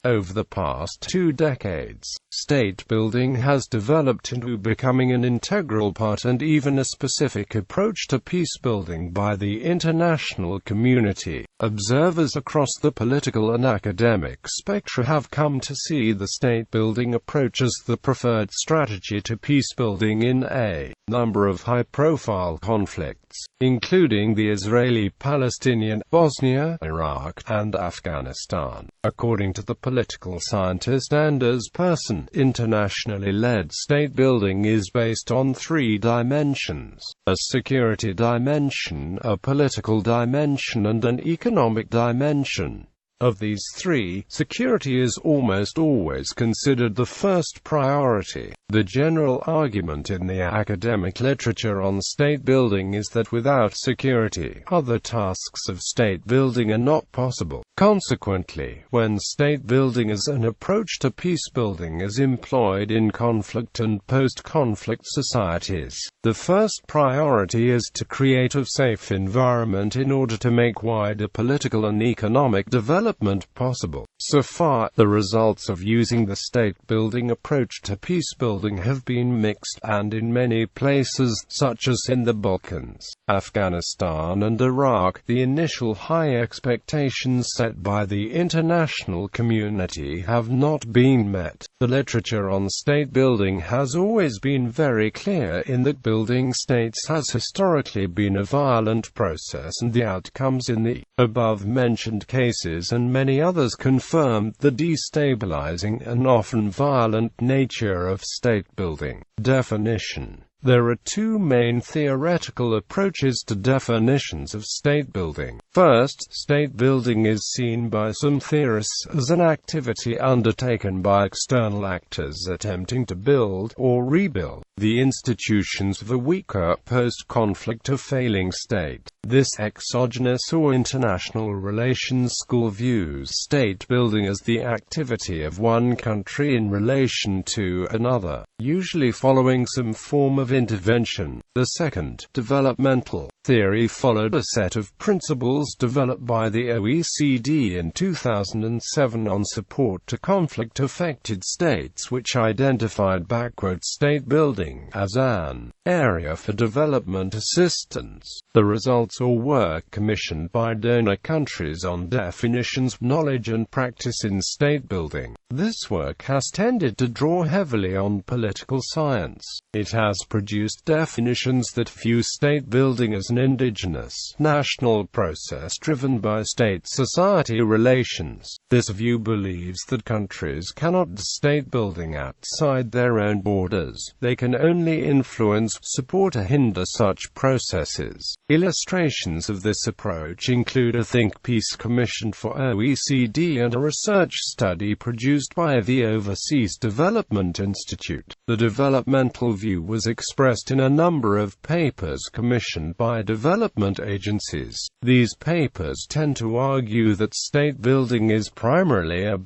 Over the past 2 decades, state building has developed into becoming an integral part and even a specific approach to peace building by the international community. Observers across the political and academic spectra have come to see the state-building approach as the preferred strategy to peace building in a number of high-profile conflicts, including the Israeli-Palestinian, Bosnia, Iraq, and Afghanistan. According to the political scientist Anders Persson, internationally led state building is based on 3 dimensions: a security dimension, a political dimension, and an economic dimension. Of these 3, security is almost always considered the first priority. The general argument in the academic literature on state building is that without security, other tasks of state building are not possible. Consequently, when state building as an approach to peace building is employed in conflict and post-conflict societies, the first priority is to create a safe environment in order to make wider political and economic development possible. So far, the results of using the state-building approach to peace building have been mixed, and in many places, such as in the Balkans, Afghanistan and Iraq, the initial high expectations set by the international community have not been met. The literature on state building has always been very clear in that building states has historically been a violent process, and the outcomes in the above-mentioned cases and many others confirmed the destabilizing and often violent nature of state building. Definition. There are 2 main theoretical approaches to definitions of state building. First, state building is seen by some theorists as an activity undertaken by external actors attempting to build or rebuild the institutions of a weaker, post-conflict or failing state. This exogenous or international relations school views state building as the activity of one country in relation to another, usually following some form of intervention. The second, developmental theory, followed a set of principles developed by the OECD in 2007 on support to conflict-affected states, which identified backward state building as an area for development assistance. The results or work commissioned by donor countries on definitions, knowledge and practice in state building. This work has tended to draw heavily on political science. It has produced definitions that view state building as an indigenous, national process driven by state-society relations. This view believes that countries cannot do state building outside their own borders. They can only influence, support or hinder such processes. Illustrations of this approach include a Think Peace commissioned for OECD and a research study produced by the Overseas Development Institute. The developmental view was expressed in a number of papers commissioned by development agencies. These papers tend to argue that state building is primarily a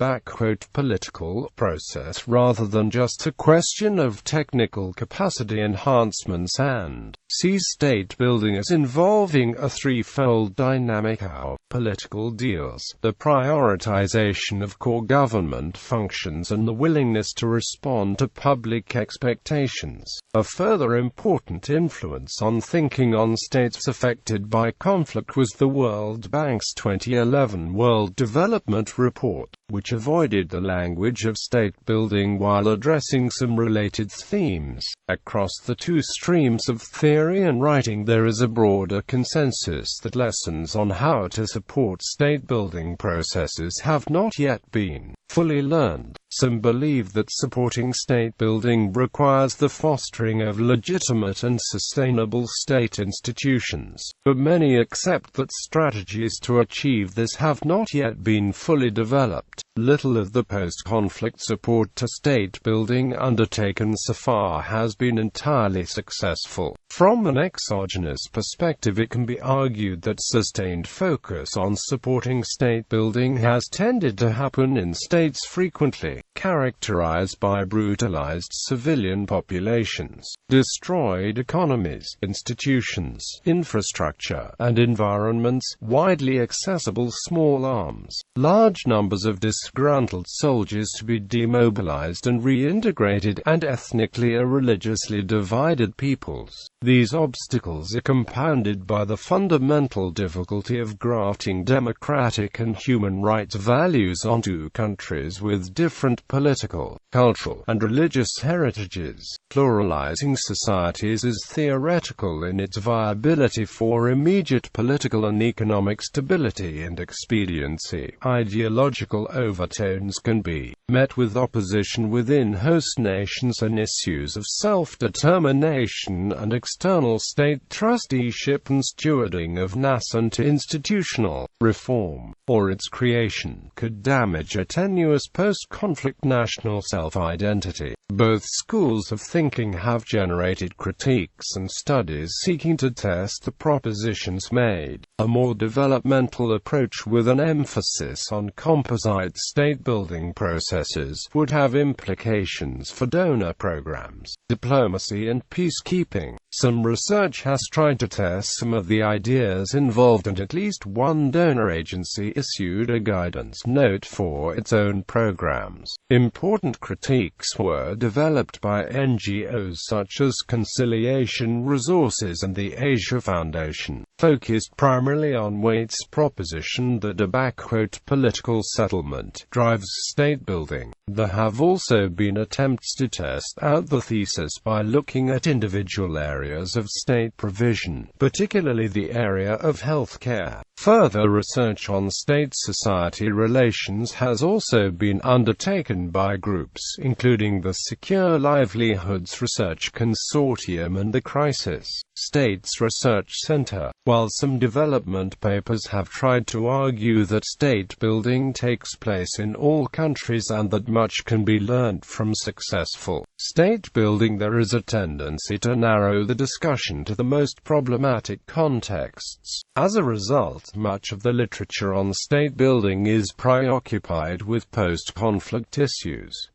political process rather than just a question of technical capacity enhancements, and sees state building as involving a threefold dynamic of political deals, the prioritization of core government functions, and the willingness to respond to public expectations. A further important influence on thinking on states affected by conflict was the World Bank's 2011 World Development Report, which avoided the language of state building while addressing some related themes. Across the 2 streams of theory and writing, there is a broader consensus that lessons on how to support state building processes have not yet been fully learned. Some believe that supporting state building requires the fostering of legitimate and sustainable state institutions, but many accept that strategies to achieve this have not yet been fully developed. Little of the post-conflict support to state building undertaken so far has been entirely successful. From an exogenous perspective, it can be argued that sustained focus on supporting state building has tended to happen in states frequently characterized by brutalized civilian populations, destroyed economies, institutions, infrastructure, and environments, widely accessible small arms, large numbers of disgruntled soldiers to be demobilized and reintegrated, and ethnically or religiously divided peoples. These obstacles are compounded by the fundamental difficulty of grafting democratic and human rights values onto countries with different political, cultural, and religious heritages. Pluralizing societies is theoretical in its viability for immediate political and economic stability and expediency. Ideological overtones can be met with opposition within host nations on issues of self-determination and external state trusteeship and stewarding of nascent institutional reform, or its creation could damage a tenuous post-conflict national self-identity. Both schools of thinking have generated critiques and studies seeking to test the propositions made. A more developmental approach with an emphasis on composite state-building processes would have implications for donor programs, diplomacy and peacekeeping. Some research has tried to test some of the ideas involved, and at least one donor agency issued a guidance note for its own programs. Important critiques were developed by NGOs such as Conciliation Resources and the Asia Foundation, focused primarily on Waite's proposition that a "political settlement" drives state building. There have also been attempts to test out the thesis by looking at individual areas of state provision, particularly the area of health care. Further research on state-society relations has also been undertaken by groups including the Secure Livelihoods Research Consortium and the Crisis States Research Center, while some development papers have tried to argue that state building takes place in all countries and that much can be learned from successful state building. There is a tendency to narrow the discussion to the most problematic contexts. As a result, much of the literature on state building is preoccupied with post-conflict issues.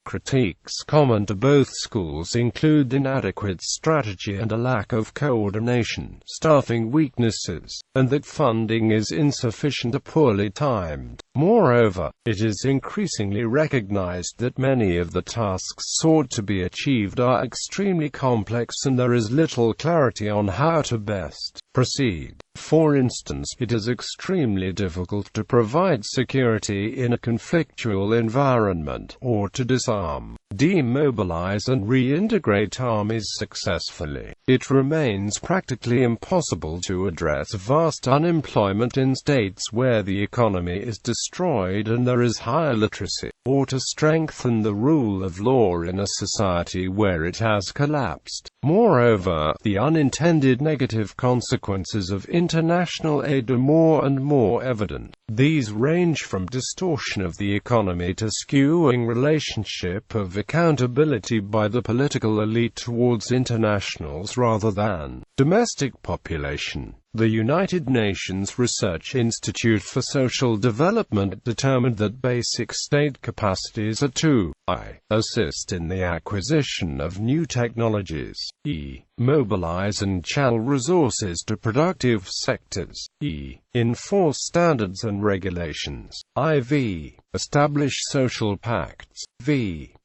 Critiques common to both schools include inadequate strategy and a lack of coordination, staffing weaknesses, and that funding is insufficient or poorly timed. Moreover, it is increasingly recognized that many of the tasks sought to be achieved are extremely complex and there is little clarity on how to best proceed. For instance, it is extremely difficult to provide security in a conflictual environment, or to disarm, demobilize and reintegrate armies successfully. It remains practically impossible to address vast unemployment in states where the economy is destroyed and there is high illiteracy, or to strengthen the rule of law in a society where it has collapsed. Moreover, the unintended negative consequences of international aid are more and more evident. These range from distortion of the economy to skewing relationship of accountability by the political elite towards internationals rather than domestic population. The United Nations Research Institute for Social Development determined that basic state capacities are to assist in the acquisition of new technologies, mobilize and channel resources to productive sectors, enforce standards and regulations, establish social pacts,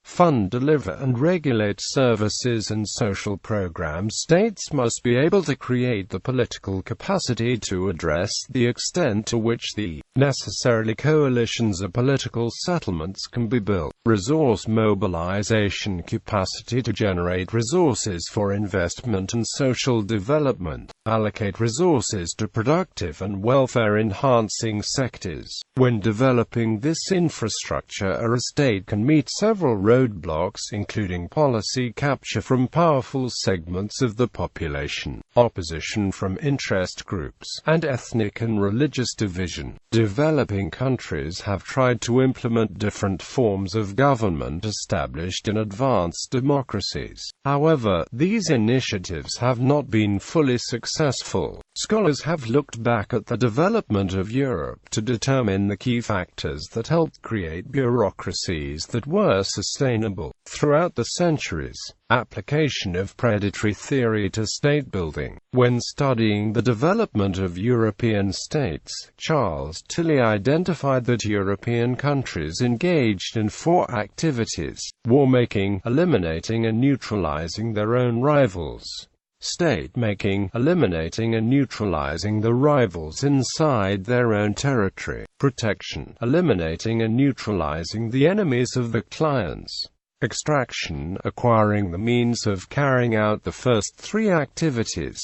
fund, deliver and regulate services and social programs. States must be able to create the political capacity to address the extent to which the necessarily coalitions or political settlements can be built. Resource mobilization capacity to generate resources for investment and social development. Allocate resources to productive and welfare-enhancing sectors. When developing this infrastructure, a state can meet several roadblocks, including policy capture from powerful segments of the population, opposition from interest groups, and ethnic and religious division. Developing countries have tried to implement different forms of government established in advanced democracies. However, these initiatives have not been fully successful successful. Scholars have looked back at the development of Europe to determine the key factors that helped create bureaucracies that were sustainable throughout the centuries. Application of predatory theory to state building. When studying the development of European states, Charles Tilly identified that European countries engaged in 4 activities: war-making, eliminating and neutralizing their own rivals; state-making, eliminating and neutralizing the rivals inside their own territory; protection, eliminating and neutralizing the enemies of the clients; extraction, acquiring the means of carrying out the first 3 activities.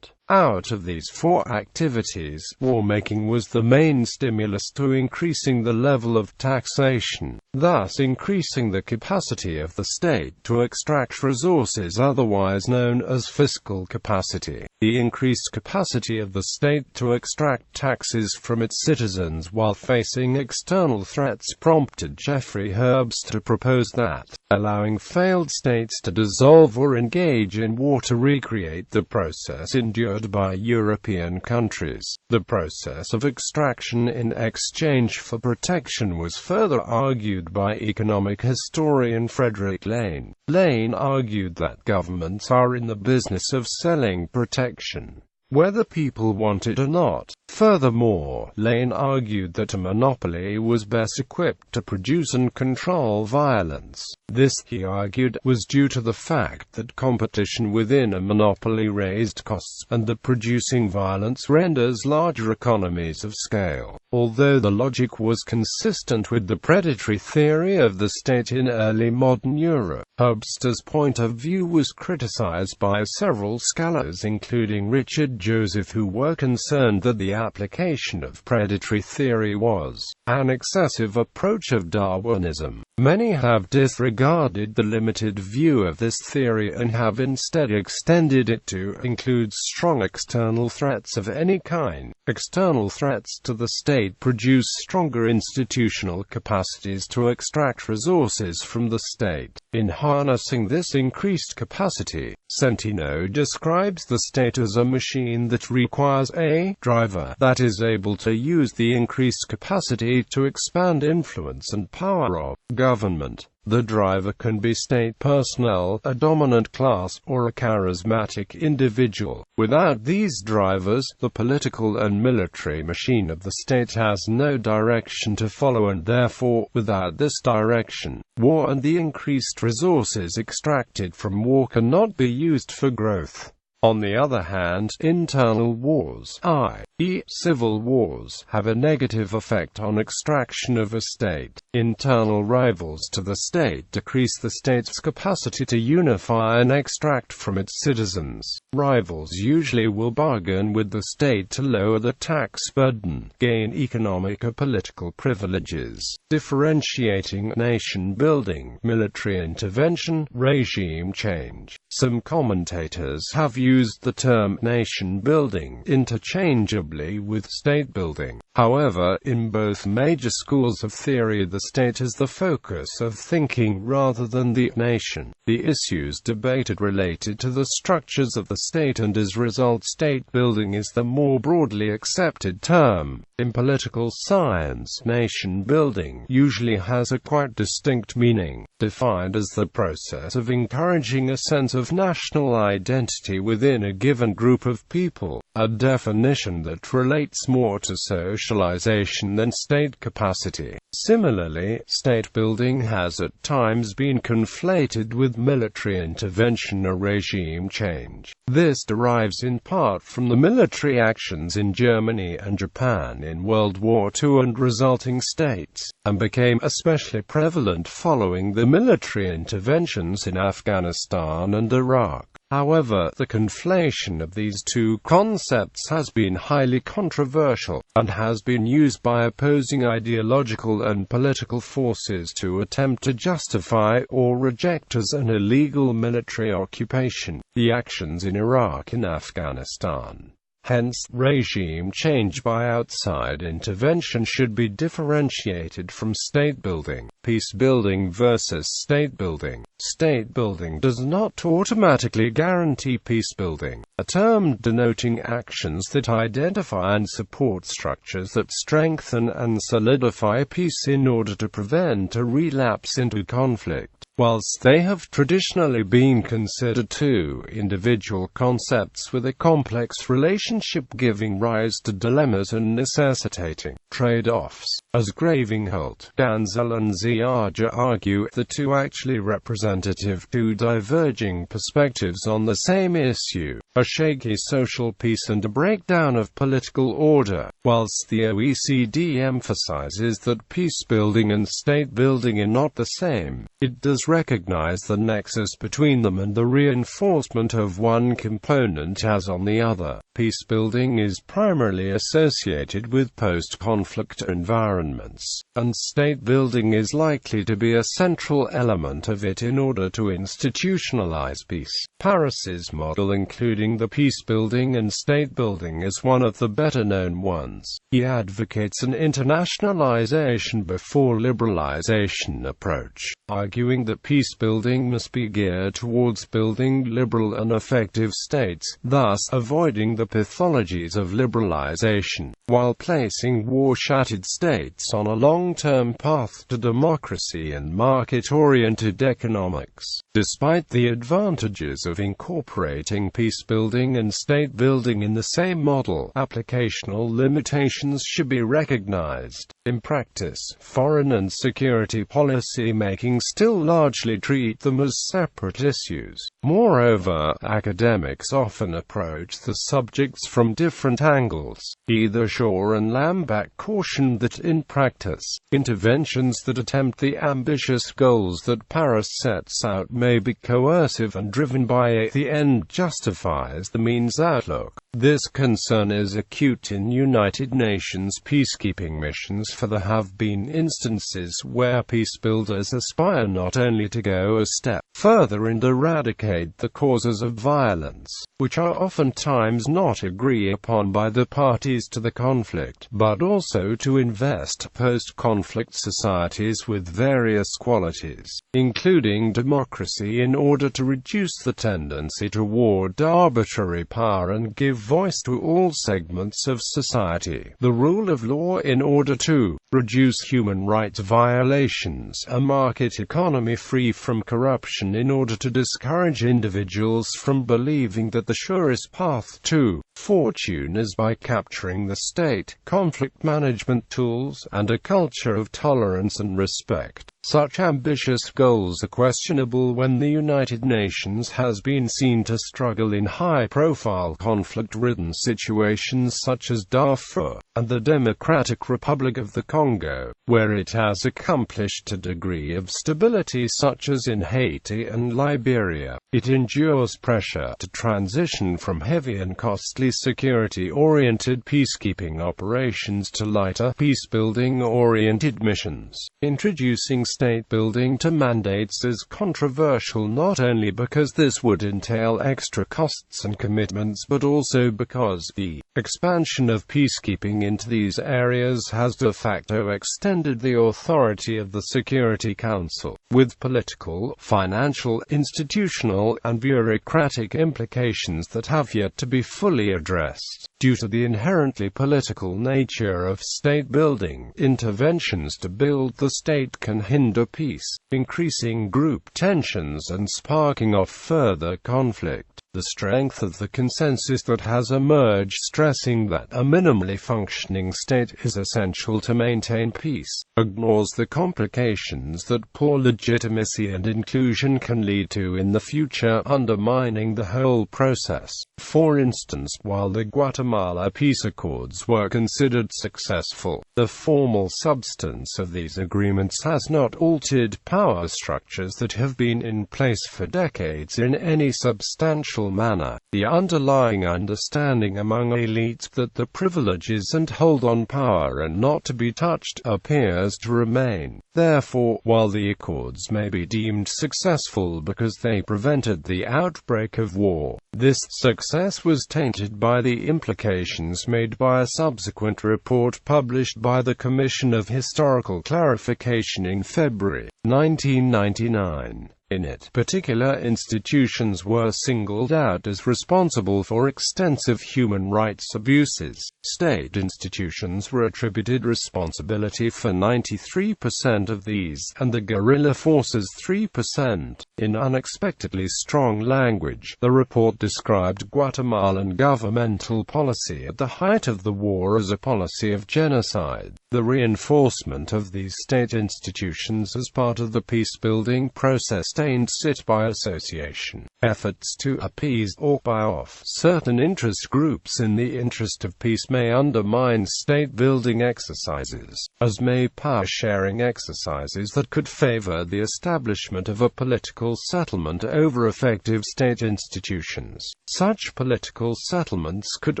Out of these 4 activities, war-making was the main stimulus to increasing the level of taxation, thus increasing the capacity of the state to extract resources, otherwise known as fiscal capacity. The increased capacity of the state to extract taxes from its citizens while facing external threats prompted Jeffrey Herbst to propose that, allowing failed states to dissolve or engage in war to recreate the process endured by European countries. The process of extraction in exchange for protection was further argued by economic historian Frederick Lane. Lane argued that governments are in the business of selling protection, whether people want it or not. Furthermore, Lane argued that a monopoly was best equipped to produce and control violence. This, he argued, was due to the fact that competition within a monopoly raised costs, and that producing violence renders larger economies of scale. Although the logic was consistent with the predatory theory of the state in early modern Europe, Herbst's point of view was criticized by several scholars including Richard Joseph, who were concerned that the application of predatory theory was an excessive approach of Darwinism. Many have disregarded the limited view of this theory and have instead extended it to include strong external threats of any kind. External threats to the state produce stronger institutional capacities to extract resources from the state. In harnessing this increased capacity, Centino describes the state as a machine that requires a driver that is able to use the increased capacity to expand influence and power of government. The driver can be state personnel, a dominant class, or a charismatic individual. Without these drivers, the political and military machine of the state has no direction to follow, and therefore, without this direction, war and the increased resources extracted from war cannot be used for growth. On the other hand, internal wars, i.e., civil wars, have a negative effect on extraction of a state. Internal rivals to the state decrease the state's capacity to unify and extract from its citizens. Rivals usually will bargain with the state to lower the tax burden, gain economic or political privileges. Differentiating nation building, military intervention, regime change. Some commentators have used the term nation building interchangeably with state building. However, in both major schools of theory, the state is the focus of thinking rather than the nation. The issues debated related to the structures of the state, and as a result, state building is the more broadly accepted term. In political science, nation building usually has a quite distinct meaning, defined as the process of encouraging a sense of national identity within a given group of people, a definition that relates more to socialization than state capacity. Similarly, state building has at times been conflated with military intervention or regime change. This derives in part from the military actions in Germany and Japan in World War II and resulting states, and became especially prevalent following the military interventions in Afghanistan and Iraq. However, the conflation of these two concepts has been highly controversial, and has been used by opposing ideological and political forces to attempt to justify or reject as an illegal military occupation the actions in Iraq and Afghanistan. Hence, regime change by outside intervention should be differentiated from state building. Peace building versus state building. State building does not automatically guarantee peace building, a term denoting actions that identify and support structures that strengthen and solidify peace in order to prevent a relapse into conflict. Whilst they have traditionally been considered two individual concepts with a complex relationship giving rise to dilemmas and necessitating trade-offs, as Gravingholt, Ganzel and Ziaja argue, the two actually representative two diverging perspectives on the same issue, a shaky social peace and a breakdown of political order. Whilst the OECD emphasizes that peace building and state building are not the same, it does recognize the nexus between them and the reinforcement of one component as on the other. Peace building is primarily associated with post-conflict environments, and state building is likely to be a central element of it in order to institutionalize peace. Paris's model, including the peace building and state building, is one of the better-known ones. He advocates an internationalization before liberalization approach, arguing that peace building must be geared towards building liberal and effective states, thus avoiding the pathologies of liberalization, while placing war-shattered states on a long-term path to democracy and market-oriented economics. Despite the advantages of incorporating peace building and state building in the same model, applicational limitations should be recognized. In practice, foreign and security policy making still largely treat them as separate issues. Moreover, academics often approach the subjects from different angles. Either Shaw and Lambach caution that in practice, interventions that attempt the ambitious goals that Paris sets out may be coercive and driven by the end justifies the means outlook. This concern is acute in United Nations peacekeeping missions, for there have been instances where peace builders aspire not only to go a step further and eradicate the causes of violence, which are oftentimes not agreed upon by the parties to the conflict, but also to invest post-conflict societies with various qualities, including democracy, in order to reduce the tendency toward arbitrary power and give voice to all segments of society. The rule of law in order to reduce human rights violations, a market economy free from corruption in order to discourage individuals from believing that the surest path to fortune is by capturing the state, conflict management tools, and a culture of tolerance and respect. Such ambitious goals are questionable when the United Nations has been seen to struggle in high-profile conflict-ridden situations such as Darfur and the Democratic Republic of the Congo, where it has accomplished a degree of stability such as in Haiti and Liberia. It endures pressure to transition from heavy and costly security-oriented peacekeeping operations to lighter, peace-building-oriented missions. Introducing state building to mandates is controversial not only because this would entail extra costs and commitments, but also because the expansion of peacekeeping into these areas has de facto extended the authority of the Security Council, with political, financial, institutional, and bureaucratic implications that have yet to be fully addressed. Due to the inherently political nature of state building, interventions to build the state can hinder peace, increasing group tensions and sparking off further conflict. The strength of the consensus that has emerged stressing that a minimally functioning state is essential to maintain peace, ignores the complications that poor legitimacy and inclusion can lead to in the future, undermining the whole process. For instance, while the Guatemala peace accords were considered successful, the formal substance of these agreements has not altered power structures that have been in place for decades in any substantial superficial manner. The underlying understanding among elites that the privileges and hold on power and not to be touched appears to remain. Therefore, while the Accords may be deemed successful because they prevented the outbreak of war, this success was tainted by the implications made by a subsequent report published by the Commission of Historical Clarification in February 1999. In it, particular institutions were singled out as responsible for extensive human rights abuses. State institutions were attributed responsibility for 93% of these, and the guerrilla forces 3%. In unexpectedly strong language, the report described Guatemalan governmental policy at the height of the war as a policy of genocide. The reinforcement of these state institutions as part of the peacebuilding process aimed at, by association, efforts to appease or buy off certain interest groups in the interest of peace may undermine state-building exercises, as may power-sharing exercises that could favor the establishment of a political settlement over effective state institutions. Such political settlements could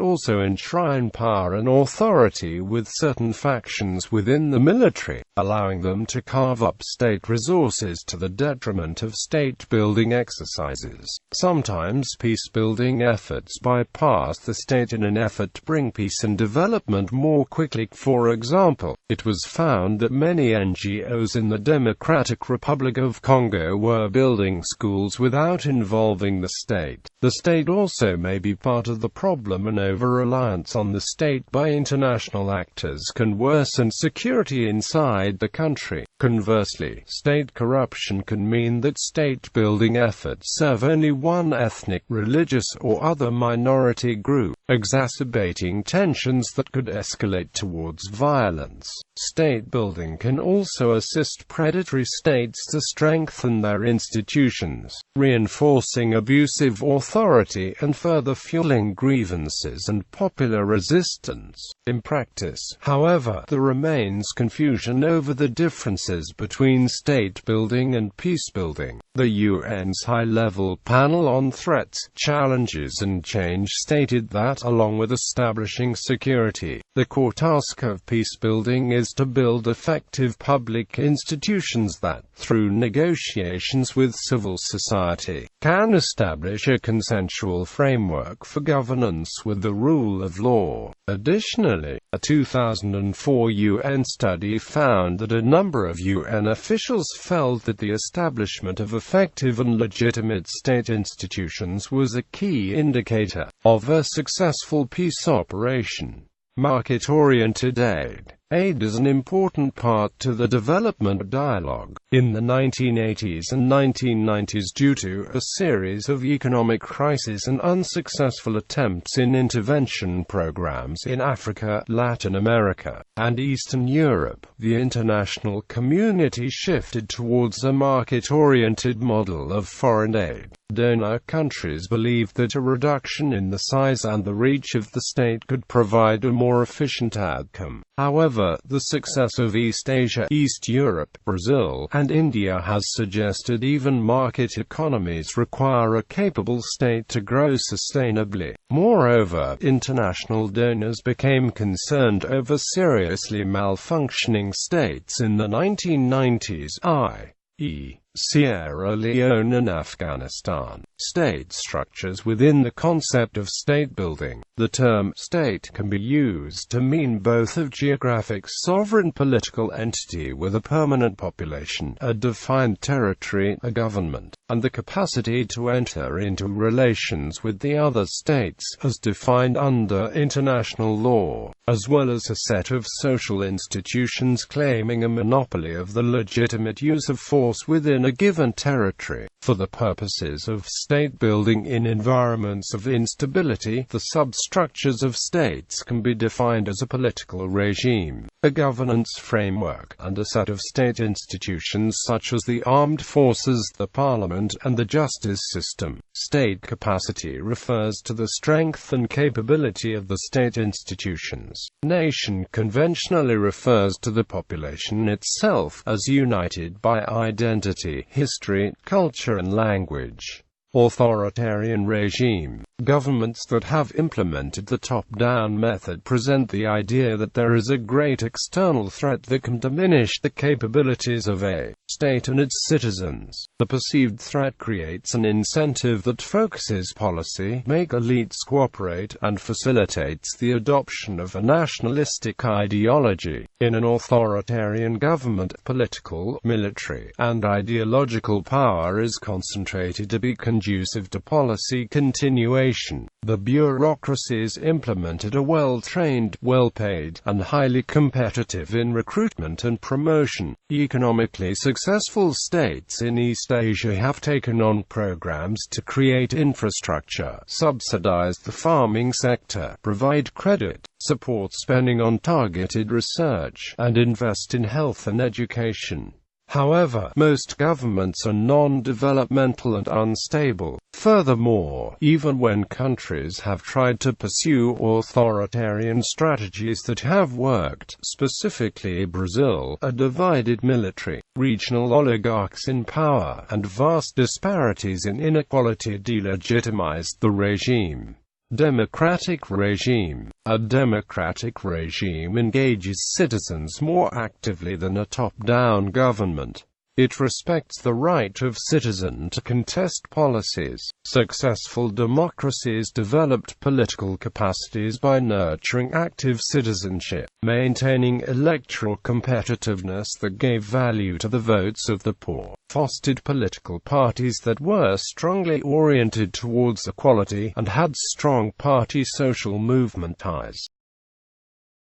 also enshrine power and authority with certain factions within the military, allowing them to carve up state resources to the detriment of state-building exercises. Sometimes peace-building efforts bypass the state in an effort to bring peace and development more quickly. For example, it was found that many NGOs in the Democratic Republic of Congo were building schools without involving the state. The state also may be part of the problem, and over-reliance on the state by international actors can worsen security inside the country. Conversely, state corruption can mean that state-building efforts serve only one ethnic, religious, or other minority group, exacerbating tensions that could escalate towards violence. State-building can also assist predatory states to strengthen their institutions, reinforcing abusive authority and further fueling grievances and popular resistance. In practice, however, there remains confusion over the differences between state-building and peace-building. The UN's High-Level Panel on Threats, Challenges and Change stated that, along with establishing security, the core task of peacebuilding is to build effective public institutions that, through negotiations with civil society, can establish a consensual framework for governance with the rule of law. Additionally, a 2004 UN study found that a number of UN officials felt that the establishment of effective and legitimate state institutions was a key indicator of a successful peace operation. Market-oriented aid. Aid is an important part to the development dialogue. In the 1980s and 1990s, due to a series of economic crises and unsuccessful attempts in intervention programs in Africa, Latin America, and Eastern Europe, the international community shifted towards a market-oriented model of foreign aid. Donor countries believed that a reduction in the size and the reach of the state could provide a more efficient outcome. However, the success of East Asia, East Europe, Brazil, and India has suggested even market economies require a capable state to grow sustainably. Moreover, international donors became concerned over seriously malfunctioning states in the 1990s, i.e., Sierra Leone and Afghanistan. State structures within the concept of state building. The term state can be used to mean both a geographic sovereign political entity with a permanent population, a defined territory, a government, and the capacity to enter into relations with the other states, as defined under international law, as well as a set of social institutions claiming a monopoly of the legitimate use of force within a given territory. For the purposes of state building in environments of instability, the substructures of states can be defined as a political regime, a governance framework, and a set of state institutions such as the armed forces, the parliament, and the justice system. State capacity refers to the strength and capability of the state institutions. Nation conventionally refers to the population itself, as united by identity, history, culture, and language. Authoritarian regime. Governments that have implemented the top-down method present the idea that there is a great external threat that can diminish the capabilities of a state and its citizens. The perceived threat creates an incentive that focuses policy, makes elites cooperate, and facilitates the adoption of a nationalistic ideology. In an authoritarian government, political, military, and ideological power is concentrated to be conducive to policy continuation. The bureaucracies implemented are well-trained, well-paid, and highly competitive in recruitment and promotion. Economically successful states in East Asia have taken on programs to create infrastructure, subsidize the farming sector, provide credit, support spending on targeted research, and invest in health and education. However, most governments are non-developmental and unstable. Furthermore, even when countries have tried to pursue authoritarian strategies that have worked, specifically Brazil, a divided military, regional oligarchs in power, and vast disparities in inequality delegitimized the regime. Democratic regime. A democratic regime engages citizens more actively than a top-down government. It respects the right of citizens to contest policies. Successful democracies developed political capacities by nurturing active citizenship, maintaining electoral competitiveness that gave value to the votes of the poor, fostered political parties that were strongly oriented towards equality, and had strong party social movement ties.